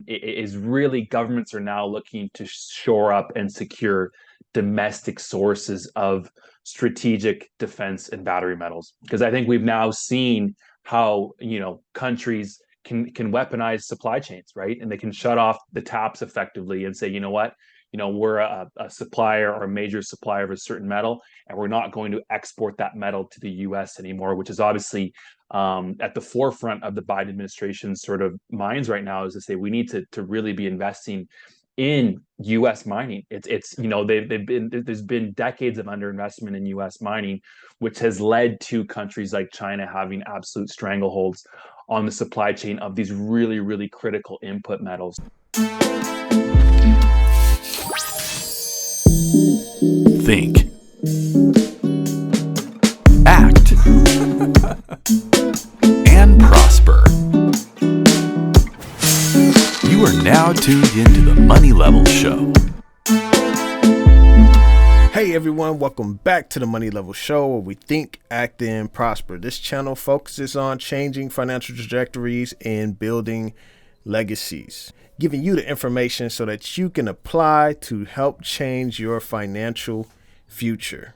is really governments are now looking to shore up and secure domestic sources of strategic defense and battery metals. Because I think we've now seen how, countries can weaponize supply chains, right? And they can shut off the taps effectively and say, you know what, we're a supplier or a major supplier of a certain metal, and we're not going to export that metal to the U.S. anymore, which is obviously at the forefront of the Biden administration's sort of minds right now, is to say we need to really be investing in U.S. mining. It's they've been there's been decades of underinvestment in U.S. mining, which has led to countries like China having absolute strangleholds on the supply chain of these really, really critical input metals. Think. Act. And prosper. You are now tuned into the Money Level Show. Hey everyone, welcome back to the Money Level Show, where we think, act, and prosper. This channel focuses on changing financial trajectories and building legacies, giving you the information so that you can apply to help change your financial future.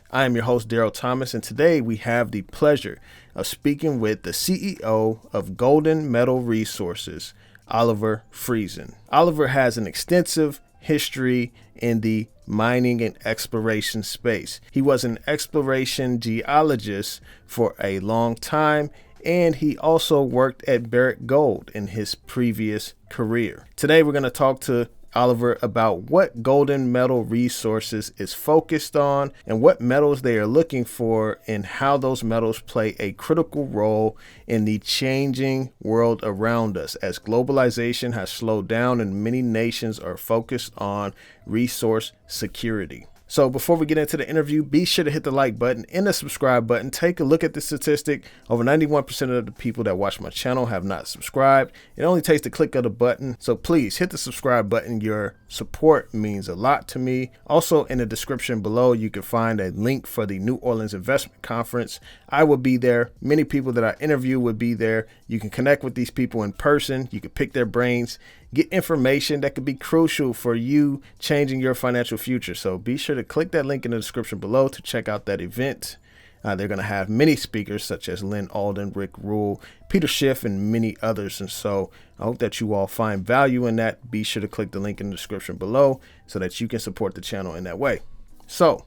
I am your host, Daryl Thomas, and today we have the pleasure of speaking with the CEO of Golden Metal Resources, Oliver Friesen. Oliver has an extensive history in the mining and exploration space. He was an exploration geologist for a long time, and he also worked at Barrick Gold in his previous career. Today, we're going to talk to Oliver about what Golden Metal Resources is focused on and what metals they are looking for and how those metals play a critical role in the changing world around us as globalization has slowed down and many nations are focused on resource security. So before we get into the interview, be sure to hit the like button and the subscribe button. Take a look at the statistic. Over 91% of the people that watch my channel have not subscribed. It only takes the click of the button. So please hit the subscribe button. Your support means a lot to me. Also, in the description below, you can find a link for the New Orleans Investment Conference. I will be there. Many people that I interview will be there. You can connect with these people in person. You can pick their brains, get information that could be crucial for you changing your financial future. So be sure to click that link in the description below to check out that event. They're going to have many speakers such as Lynn Alden, Rick Rule, Peter Schiff, and many others. And so I hope that you all find value in that. Be sure to click the link in the description below so that you can support the channel in that way. So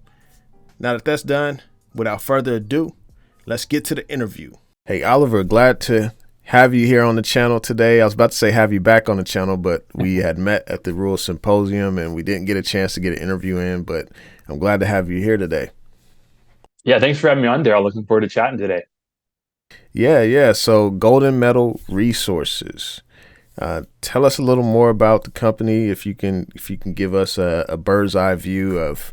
now that that's done, without further ado, let's get to the interview. Hey, Oliver, glad to have you here on the channel today. I was about to say have you back on the channel, but we had met at the Rural Symposium and we didn't get a chance to get an interview in, but I'm glad to have you here today. Yeah, thanks for having me on, Daryl. Looking forward to chatting today. Yeah. So Golden Metal Resources. Tell us a little more about the company, if you can give us a bird's eye view of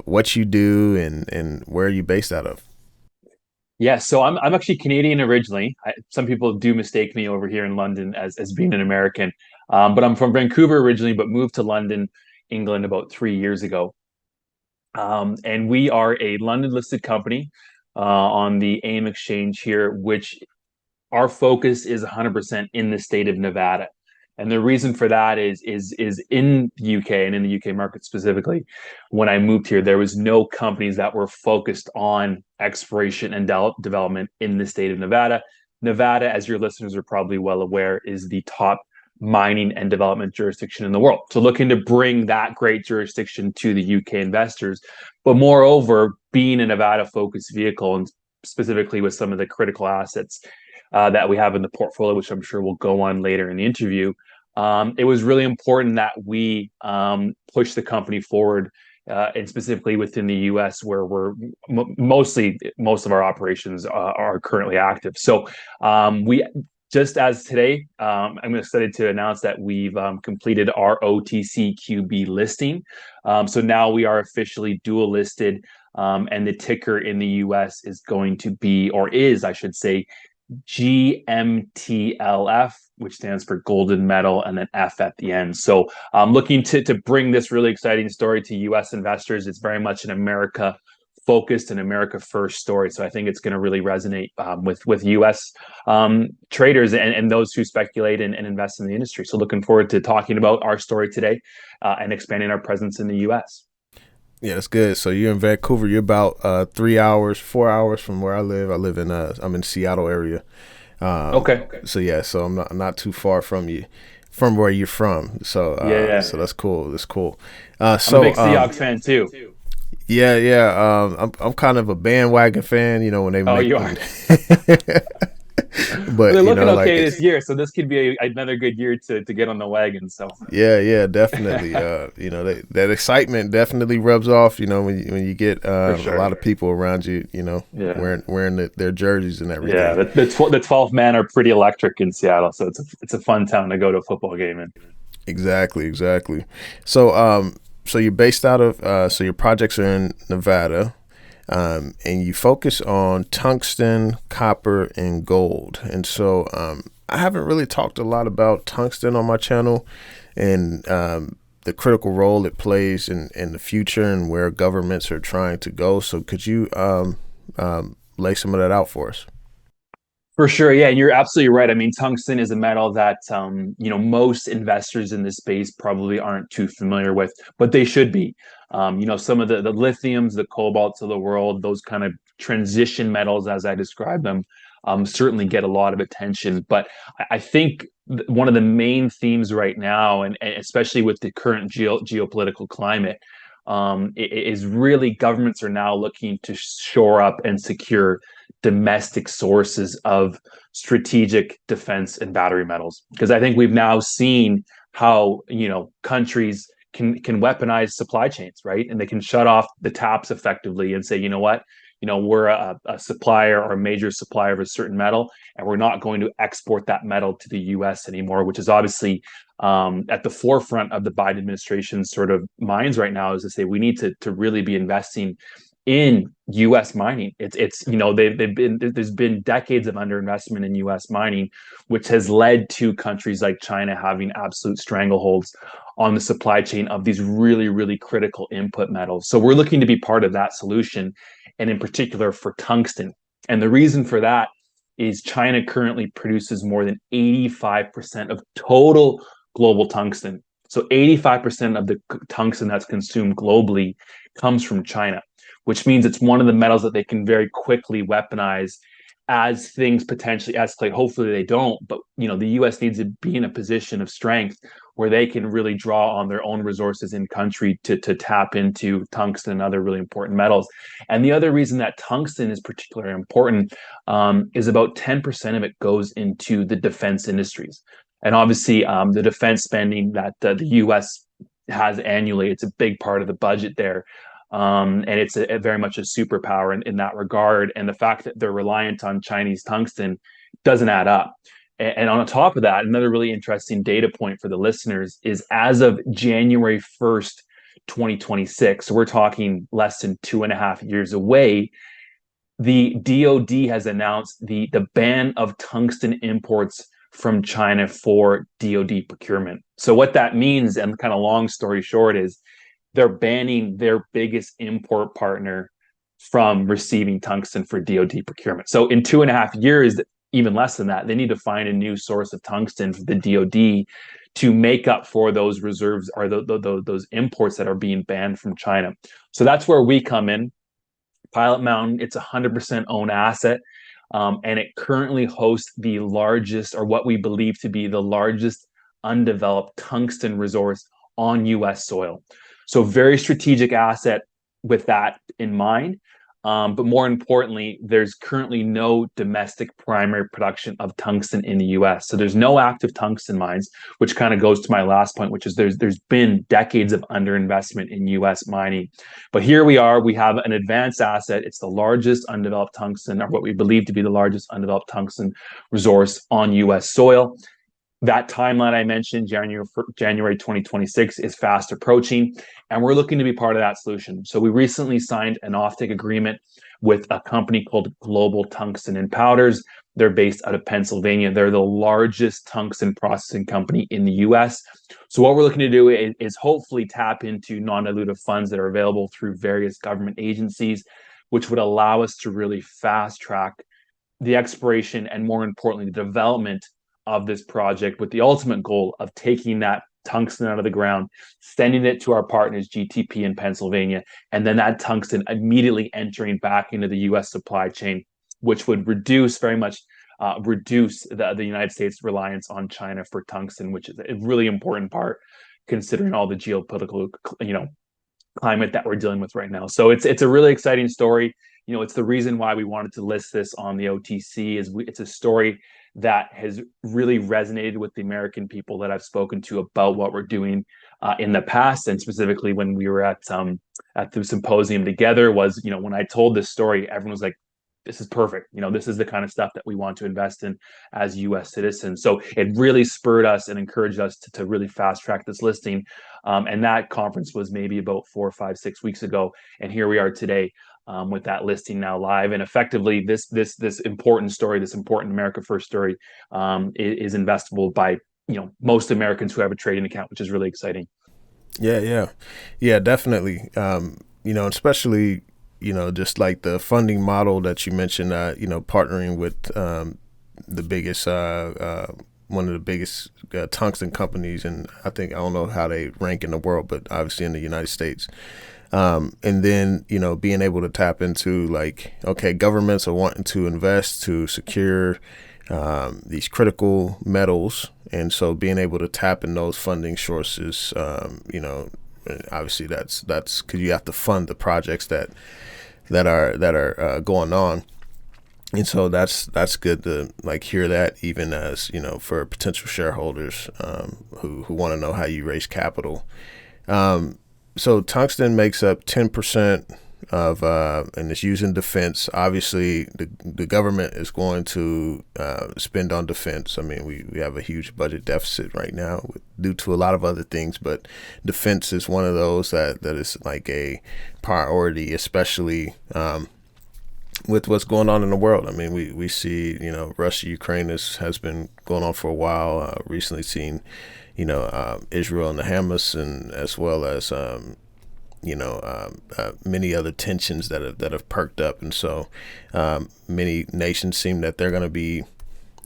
what you do and where you're based out of. Yeah, so I'm actually Canadian originally. Some people do mistake me over here in London as being an American, but I'm from Vancouver originally, but moved to London, England about 3 years ago. And we are a London-listed company on the AIM exchange here, which our focus is 100% in the state of Nevada. And the reason for that is in the UK and in the UK market specifically, when I moved here, there was no companies that were focused on exploration and development in the state of Nevada. Nevada, as your listeners are probably well aware, is the top mining and development jurisdiction in the world. So looking to bring that great jurisdiction to the UK investors, but moreover, being a Nevada-focused vehicle and specifically with some of the critical assets that we have in the portfolio, which I'm sure we'll go on later in the interview. It was really important that we push the company forward, and specifically within the U.S., where most of our operations are currently active. So we just as today, I'm excited to announce that we've completed our OTCQB listing. So now we are officially dual listed, and the ticker in the U.S. is going to be, or is, I should say, GMTLF, which stands for Golden Metal, and then F at the end. So I'm looking to bring this really exciting story to U.S. investors. It's very much an America focused and America first story. So I think it's going to really resonate with U.S. Traders and those who speculate and invest in the industry. So looking forward to talking about our story today and expanding our presence in the U.S. Yeah, that's good. So you're in Vancouver. You're about 3 hours, 4 hours from where I live. I'm in Seattle area. Okay. So yeah, so I'm not too far from you, from where you're from. So Yeah. so that's cool. That's cool. I'm a big Seahawks fan too. Yeah. I'm kind of a bandwagon fan. You know, when they Oh, make you are. Well, but they're you looking know, like okay this year, so this could be another good year to get on the wagon. So yeah, definitely. You know, that excitement definitely rubs off. You know, when you get for a lot sure. of people around you. You know, Yeah. wearing their jerseys and Yeah, everything. the 12 men are pretty electric in Seattle, so it's a fun town to go to a football game in. Exactly. So so you're based out of so your projects are in Nevada. And you focus on tungsten, copper, and gold. And so I haven't really talked a lot about tungsten on my channel and the critical role it plays in the future and where governments are trying to go. So could you lay some of that out for us? For sure, yeah, and you're absolutely right. I mean, tungsten is a metal that most investors in this space probably aren't too familiar with, but they should be. Some of the lithiums, the cobalts of the world, those kind of transition metals, as I describe them, certainly get a lot of attention. But I think one of the main themes right now, and especially with the current geopolitical climate, is really governments are now looking to shore up and secure domestic sources of strategic defense and battery metals, because I think we've now seen how countries can weaponize supply chains, right? And they can shut off the taps effectively and say, you know what, we're a supplier or a major supplier of a certain metal, and we're not going to export that metal to the U.S. anymore, which is obviously at the forefront of the Biden administration's sort of minds right now, is to say we need to really be investing in U.S. mining. It's they've been there's been decades of underinvestment in U.S. mining, which has led to countries like China having absolute strangleholds on the supply chain of these really, really critical input metals. So we're looking to be part of that solution, and in particular for tungsten. And the reason for that is China currently produces more than 85% of total global tungsten. So 85% of the tungsten that's consumed globally comes from China, which means it's one of the metals that they can very quickly weaponize as things potentially escalate. Hopefully they don't, but the U.S. needs to be in a position of strength where they can really draw on their own resources in country to tap into tungsten and other really important metals. And the other reason that tungsten is particularly important is about 10% of it goes into the defense industries. And obviously, the defense spending that the U.S. has annually, it's a big part of the budget there. And it's very much a superpower in that regard. And the fact that they're reliant on Chinese tungsten doesn't add up. And on top of that, another really interesting data point for the listeners is as of January 1st, 2026, so we're talking less than 2.5 years away, the DoD has announced the ban of tungsten imports from China for DoD procurement. So what that means, and kind of long story short, is they're banning their biggest import partner from receiving tungsten for DoD procurement. So in 2.5 years, even less than that, they need to find a new source of tungsten for the DoD to make up for those reserves or those imports that are being banned from China. So that's where we come in. Pilot Mountain, it's a 100% owned asset. And it currently hosts the largest, or what we believe to be the largest undeveloped tungsten resource on U.S. soil. So very strategic asset with that in mind. But more importantly, there's currently no domestic primary production of tungsten in the U.S. So there's no active tungsten mines, which kind of goes to my last point, which is there's been decades of underinvestment in U.S. mining. But here we are, we have an advanced asset. It's the largest undeveloped tungsten, or what we believe to be the largest undeveloped tungsten resource on U.S. soil. That timeline I mentioned, January 2026, is fast approaching, and we're looking to be part of that solution. So we recently signed an offtake agreement with a company called Global Tungsten and Powders. They're based out of Pennsylvania. They're the largest tungsten processing company in the U.S. So what we're looking to do is hopefully tap into non-dilutive funds that are available through various government agencies, which would allow us to really fast track the exploration and, more importantly, the development of this project, with the ultimate goal of taking that tungsten out of the ground, sending it to our partners GTP in Pennsylvania, and then that tungsten immediately entering back into the U.S. supply chain, which would very much reduce the United States reliance on China for tungsten, which is a really important part considering all the geopolitical, climate that we're dealing with right now. So it's a really exciting story. It's the reason why we wanted to list this on the OTC. It's a story that has really resonated with the American people that I've spoken to about what we're doing in the past, and specifically when we were at the symposium together. Was when I told this story, everyone was like, "This is perfect. This is the kind of stuff that we want to invest in as U.S. citizens." So it really spurred us and encouraged us to really fast track this listing. And that conference was maybe about 4, 5, 6 weeks ago, and here we are today. With that listing now live, and effectively this important story, this important America First story, is investable by most Americans who have a trading account, which is really exciting. Yeah, definitely. Especially just like the funding model that you mentioned, partnering with the biggest one of the biggest tungsten companies, and I don't know how they rank in the world, but obviously in the United States. And then, being able to tap into governments are wanting to invest to secure these critical metals. And so being able to tap in those funding sources, obviously that's because you have to fund the projects that are going on. And so that's good to hear that, even as, for potential shareholders who want to know how you raise capital. So tungsten makes up 10% of, and it's used in defense. Obviously, the government is going to spend on defense. I mean, we have a huge budget deficit right now due to a lot of other things, but defense is one of those that is a priority, especially with what's going on in the world. I mean, we see, Russia, Ukraine has been going on for a while. Recently seen Israel and the Hamas, and as well as many other tensions that have perked up, and so many nations seem that they're going to be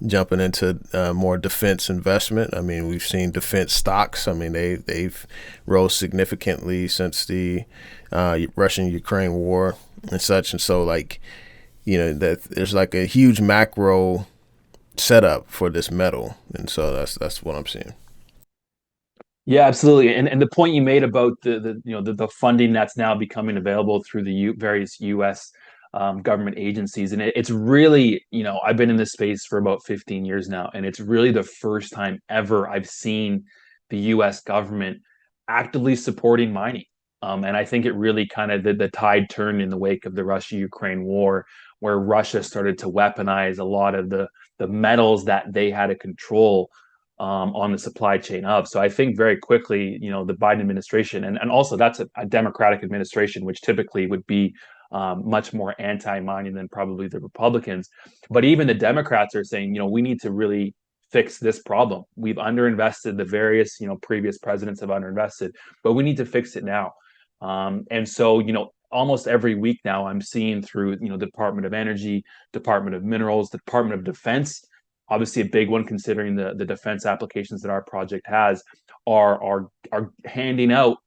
jumping into more defense investment. I mean, we've seen defense stocks. I mean, they've rose significantly since the Russian-Ukraine war and such, and so that there's a huge macro setup for this metal, and so that's what I'm seeing. Yeah, absolutely. And the point you made about the funding that's now becoming available through the various U.S. Government agencies, and it's really, I've been in this space for about 15 years now, and it's really the first time ever I've seen the U.S. government actively supporting mining. And I think it really kind of the tide turned in the wake of the Russia-Ukraine war, where Russia started to weaponize a lot of the metals that they had to control on the supply chain of. So I think very quickly, the Biden administration, and also that's a Democratic administration, which typically would be much more anti-mining than probably the Republicans. But even the Democrats are saying, we need to really fix this problem. We've underinvested. The various, previous presidents have underinvested, but we need to fix it now. And so, almost every week now, I'm seeing through, Department of Energy, Department of Minerals, the Department of Defense, obviously a big one considering the defense applications that our project has, are handing out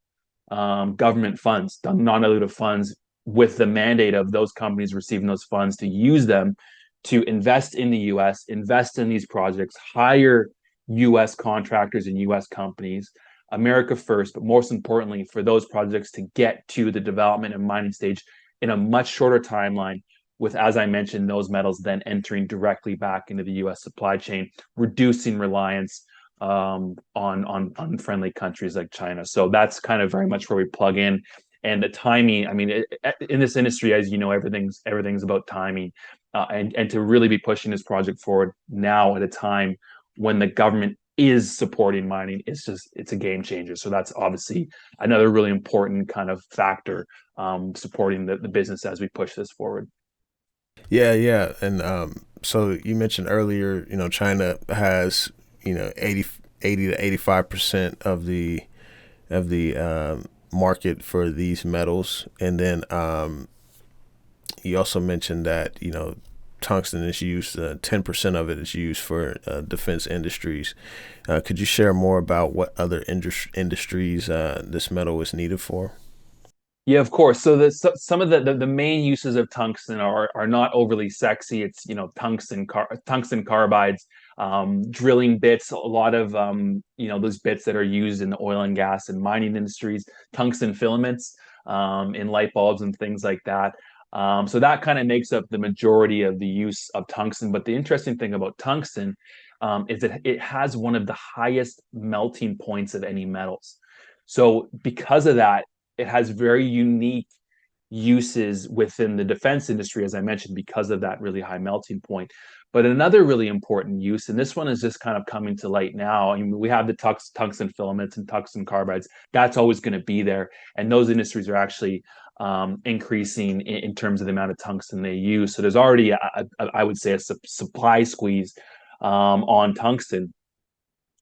government funds, non-dilutive funds, with the mandate of those companies receiving those funds to use them to invest in the U.S., invest in these projects, hire U.S. contractors and U.S. companies, America first, but most importantly, for those projects to get to the development and mining stage in a much shorter timeline, with, as I mentioned, those metals then entering directly back into the U.S. supply chain, reducing reliance on friendly countries like China. So that's kind of very much where we plug in. And the timing, I mean, in this industry, as you know, everything's about timing, and to really be pushing this project forward now at a time when the government is supporting mining, it's a game changer. So that's obviously another really important kind of factor supporting the business as we push this forward. Yeah. And so you mentioned earlier, China has, 80 to 85% of the market for these metals. And then You also mentioned that, tungsten is used, 10% of it is used for defense industries. Could you share more about what other industries this metal is needed for? Yeah, of course. Some of the main uses of tungsten are not overly sexy. It's tungsten carbides, drilling bits, a lot of those bits that are used in the oil and gas and mining industries, tungsten filaments in light bulbs and things like that. So that kind of makes up the majority of the use of tungsten. But the interesting thing about tungsten is that it has one of the highest melting points of any metals. So because of that, it has very unique uses within the defense industry, as I mentioned, because of that really high melting point. But another really important use, and this one is just kind of coming to light now. I mean, we have the tungsten filaments and tungsten carbides. That's always going to be there, and those industries are actually increasing in terms of the amount of tungsten they use. So there's already, I would say, a supply squeeze on tungsten.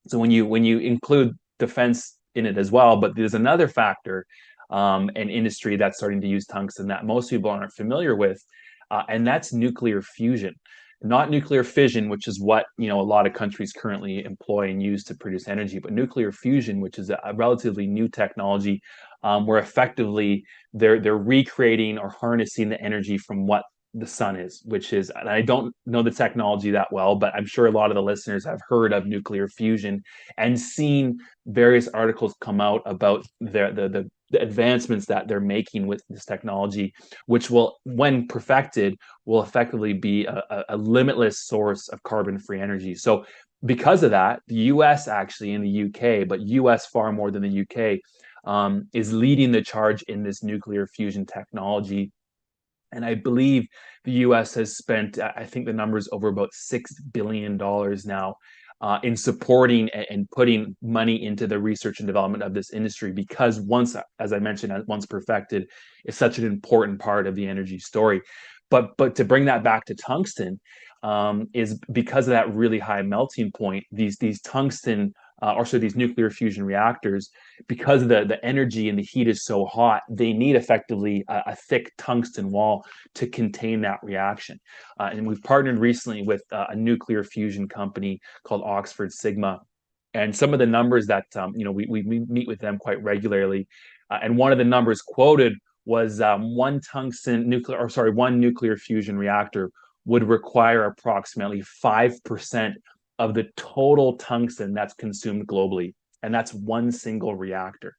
So when you include defense in it as well, but there's another factor an industry that's starting to use tungsten that most people aren't familiar with, and that's nuclear fusion, not nuclear fission, which is what a lot of countries currently employ and use to produce energy, but nuclear fusion, which is a relatively new technology, where effectively they're recreating or harnessing the energy from what the sun is, which is, and I don't know the technology that well, but I'm sure a lot of the listeners have heard of nuclear fusion and seen various articles come out about the advancements that they're making with this technology, which will, when perfected, will effectively be a limitless source of carbon-free energy. So because of that, the US actually in the UK, but US far more than the UK, is leading the charge in this nuclear fusion technology. And I believe the US has spent, I think the number is over about $6 billion now in supporting and putting money into the research and development of this industry because once, as I mentioned, once perfected, is such an important part of the energy story. But to bring that back to tungsten, is because of that really high melting point, these tungsten these nuclear fusion reactors, because the energy and the heat is so hot, they need effectively a thick tungsten wall to contain that reaction. And we've partnered recently with a nuclear fusion company called Oxford Sigma. And some of the numbers that we meet with them quite regularly, and one of the numbers quoted was one nuclear fusion reactor would require approximately 5% of the total tungsten that's consumed globally, and that's one single reactor.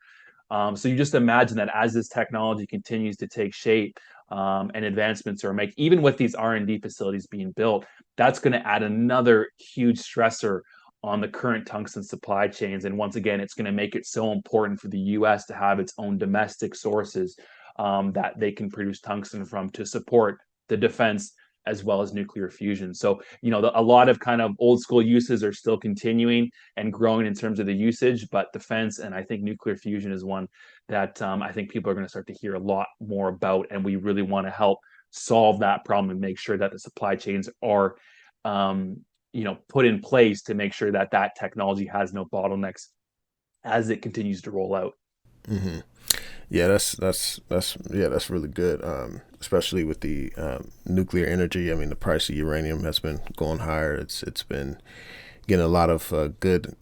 So you just imagine that as this technology continues to take shape and advancements are made, even with these R&D facilities being built, that's going to add another huge stressor on the current tungsten supply chains. And once again, it's going to make it so important for the US to have its own domestic sources that they can produce tungsten from to support the defense as well as nuclear fusion. So, a lot of kind of old school uses are still continuing and growing in terms of the usage, but defense and I think nuclear fusion is one that I think people are going to start to hear a lot more about. And we really want to help solve that problem and make sure that the supply chains are, put in place to make sure that that technology has no bottlenecks as it continues to roll out. Mm-hmm. Yeah, that's really good. Especially with the nuclear energy. I mean, the price of uranium has been going higher. It's been getting a lot of good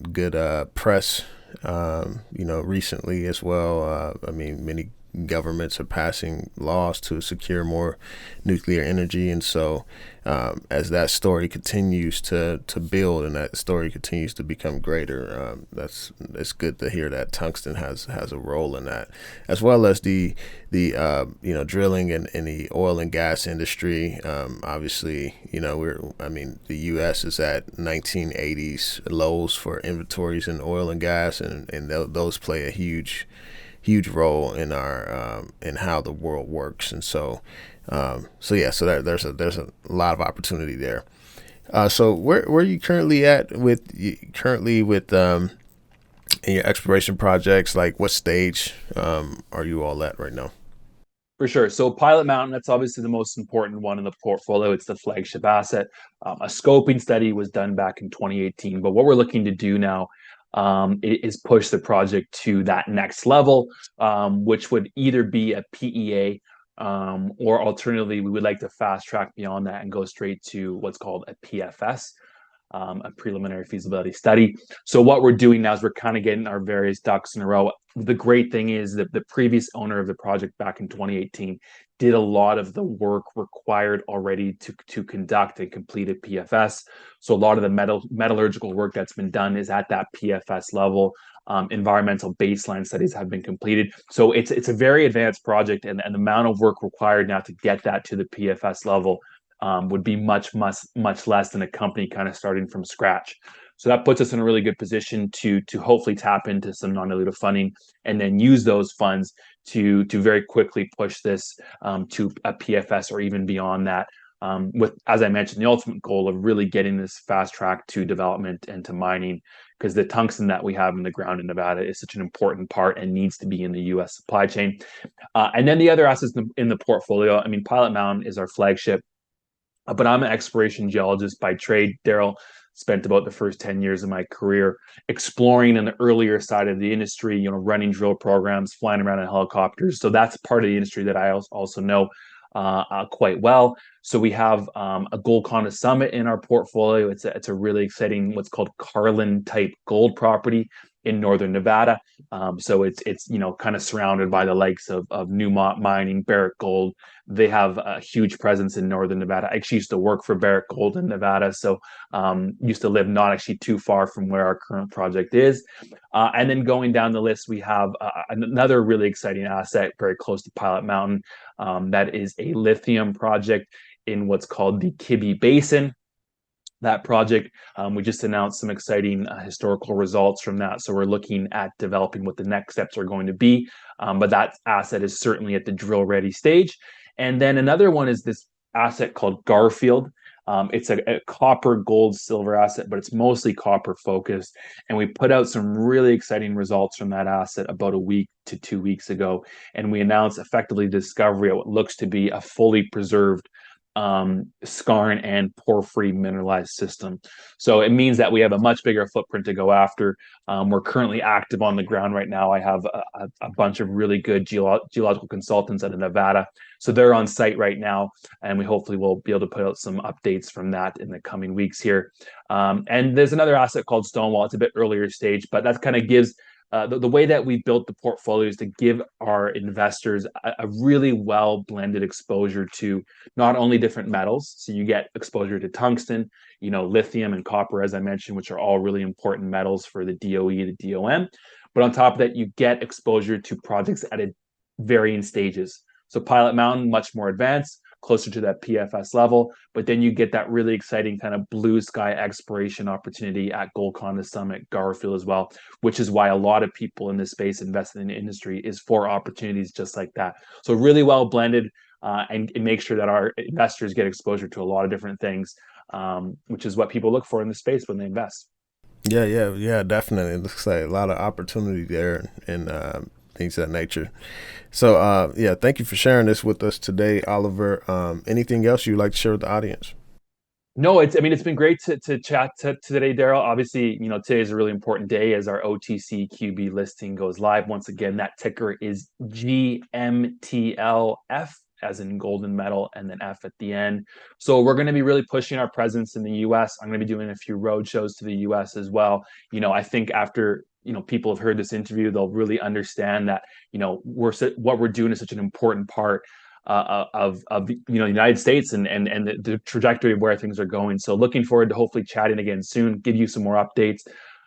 press. Recently as well. I mean, many governments are passing laws to secure more nuclear energy, and so as that story continues to build and that story continues to become greater, it's good to hear that tungsten has a role in that, as well as the drilling in the oil and gas industry. Obviously, the U.S. is at 1980s lows for inventories in oil and gas, and those play a huge role in our in how the world works. And so there's a lot of opportunity there. So where are you currently at with in your exploration projects? Like, what stage are you all at right now? For sure. So Pilot Mountain, that's obviously the most important one in the portfolio. It's the flagship asset. A scoping study was done back in 2018, but what we're looking to do now is push the project to that next level, which would either be a PEA or alternatively, we would like to fast track beyond that and go straight to what's called a PFS, a preliminary feasibility study. So what we're doing now is we're kind of getting our various ducks in a row. The great thing is that the previous owner of the project back in 2018 did a lot of the work required already to conduct and complete a PFS. So a lot of the metallurgical work that's been done is at that PFS level. Environmental baseline studies have been completed. So it's a very advanced project, and the amount of work required now to get that to the PFS level would be much less than a company kind of starting from scratch. So that puts us in a really good position to hopefully tap into some non-dilutive funding and then use those funds to very quickly push this to a PFS or even beyond that. With, as I mentioned, the ultimate goal of really getting this fast track to development and to mining, because the tungsten that we have in the ground in Nevada is such an important part and needs to be in the U.S. supply chain. And then the other assets in the portfolio, I mean, Pilot Mountain is our flagship, but I'm an exploration geologist by trade. Daryl spent about the first 10 years of my career exploring in the earlier side of the industry, running drill programs, flying around in helicopters. So that's part of the industry that I also know quite well. So we have a Golconda Summit in our portfolio. It's a really exciting what's called Carlin type gold property in northern Nevada. So it's kind of surrounded by the likes of Newmont Mining, Barrick Gold. They have a huge presence in northern Nevada. I actually used to work for Barrick Gold in Nevada, so used to live not actually too far from where our current project is. And then going down the list, we have another really exciting asset very close to Pilot Mountain. That is a lithium project in what's called the Kibbe Basin. That project, we just announced some exciting historical results from that. So we're looking at developing what the next steps are going to be. But that asset is certainly at the drill ready stage. And then another one is this asset called Garfield. It's a copper, gold, silver asset, but it's mostly copper focused. And we put out some really exciting results from that asset about a week to 2 weeks ago. And we announced effectively the discovery of what looks to be a fully preserved skarn and porphyry mineralized system. So it means that we have a much bigger footprint to go after. We're currently active on the ground right now. I have a bunch of really good geological consultants out of Nevada. So they're on site right now, and we hopefully will be able to put out some updates from that in the coming weeks here. And there's another asset called Stonewall. It's a bit earlier stage, but that kind of gives the way that we built the portfolio is to give our investors a really well blended exposure to not only different metals. So you get exposure to tungsten, lithium and copper, as I mentioned, which are all really important metals for the DOE, the DOM. But on top of that, you get exposure to projects at varying stages. So Pilot Mountain, much more advanced, closer to that PFS level, but then you get that really exciting kind of blue sky exploration opportunity at Golconda Summit, Garfield as well, which is why a lot of people in this space invested in the industry is for opportunities just like that. So really well blended and make sure that our investors get exposure to a lot of different things, which is what people look for in the space when they invest. Yeah, definitely. It looks like a lot of opportunity there and things of that nature. So, thank you for sharing this with us today, Oliver. Anything else you'd like to share with the audience? No, it's been great to chat today, Daryl. Obviously, today is a really important day as our OTC QB listing goes live. Once again, that ticker is GMTLF, as in golden metal, and then F at the end. So we're going to be really pushing our presence in the US. I'm going to be doing a few road shows to the US as well. I think after people have heard this interview, they'll really understand that what we're doing is such an important part of the United States and the trajectory of where things are going. So looking forward to hopefully chatting again soon, give you some more updates.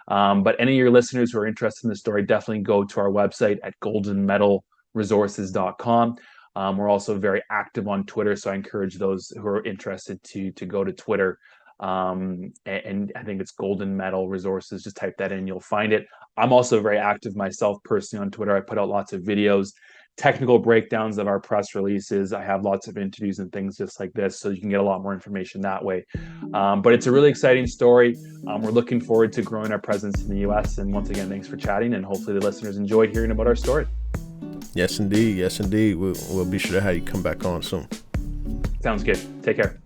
But any of your listeners who are interested in the story, definitely go to our website at goldenmetalresources.com. We're also very active on Twitter, so I encourage those who are interested to go to Twitter. And I think it's Golden Metal Resources. Just type that in, you'll find it. I'm also very active myself personally on Twitter. I put out lots of videos, technical breakdowns of our press releases. I have lots of interviews and things just like this, so you can get a lot more information that way. But it's a really exciting story. We're looking forward to growing our presence in the US. And once again, thanks for chatting, and hopefully the listeners enjoyed hearing about our story. Yes, indeed. We'll be sure to have you come back on soon. Sounds good. Take care.